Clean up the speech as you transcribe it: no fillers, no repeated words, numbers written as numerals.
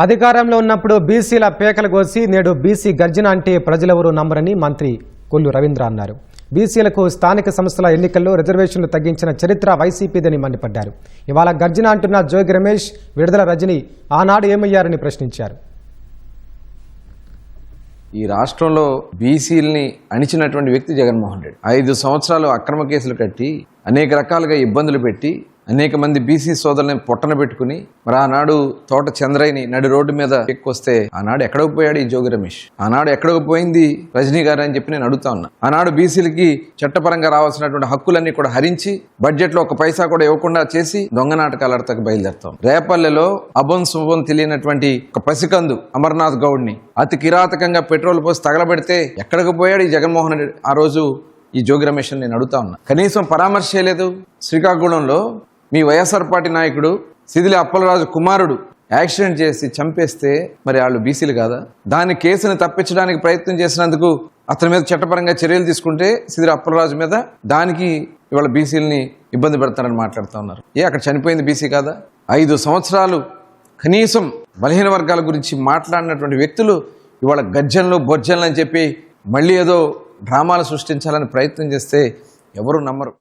అధికారంలో ఉన్నప్పుడు బీసీల పేకలు కోసి నేడు బీసీ గర్జన అంటే ప్రజలెవరూ నమ్మరని మంత్రి కొల్లు రవీంద్ర అన్నారు. బీసీలకు స్థానిక సంస్థల ఎన్నికల్లో రిజర్వేషన్లు తగ్గించిన చరిత్ర వైసీపీదని మండిపడ్డారు. ఇవాళ గర్జన అంటున్న జోగి రమేష్, విడుదల రజని ఆనాడు ఏమయ్యారని ప్రశ్నించారు. ఈ రాష్ట్రంలో బీసీలని అణిచినటువంటి వ్యక్తి జగన్మోహన్ రెడ్డి. 5 సంవత్సరాలు అక్రమ కేసులు కట్టి అనేక రకాలుగా ఇబ్బందులు పెట్టి అనేక మంది బీసీ సోదరులను పొట్టన పెట్టుకుని మరి ఆనాడు తోట చంద్రయ్యని నడి రోడ్డు మీద ఎక్కువస్తే ఆనాడు ఎక్కడికి పోయాడు ఈ జోగి రమేష్? ఆనాడు ఎక్కడికి పోయింది రజనీ గారు అని చెప్పి నేను అడుగుతా ఉన్నా. ఆనాడు బీసీలకి చట్టపరంగా రావాల్సినటువంటి హక్కులన్నీ కూడా హరించి బడ్జెట్లో ఒక పైసా కూడా ఇవ్వకుండా చేసి దొంగ నాటకాలు ఆడతాకు బయలుదేరుతాం. రేపల్లెలో అభం శుభం తెలియనటువంటి ఒక పసికందు అమర్నాథ్ గౌడ్ని అతి కిరాతకంగా పెట్రోల్ పోసి తగలబెడితే ఎక్కడికి పోయాడు ఈ జగన్మోహన్ రెడ్డి? ఆ రోజు ఈ జోగి రమేష్ నేను అడుగుతా ఉన్నా. కనీసం పరామర్శ లేదు. శ్రీకాకుళంలో మీ వైఎస్ఆర్ పార్టీ నాయకుడు సిదిలి అప్పలరాజు కుమారుడు యాక్సిడెంట్ చేసి చంపేస్తే మరి వాళ్ళు బీసీలు కాదా? దాని కేసుని తప్పించడానికి ప్రయత్నం చేసినందుకు అతని మీద చట్టపరంగా చర్యలు తీసుకుంటే సిదిలి అప్పలరాజు మీద దానికి ఇవాళ బీసీలని ఇబ్బంది పెడతారని మాట్లాడుతూ ఉన్నారు. అక్కడ చనిపోయింది బీసీ కాదా? 5 సంవత్సరాలు కనీసం బలహీన వర్గాల గురించి మాట్లాడినటువంటి వ్యక్తులు ఇవాళ గర్జనలు బొజ్జనలు అని చెప్పి మళ్ళీ ఏదో డ్రామాలు సృష్టించాలని ప్రయత్నం చేస్తే ఎవరు నమ్మరు.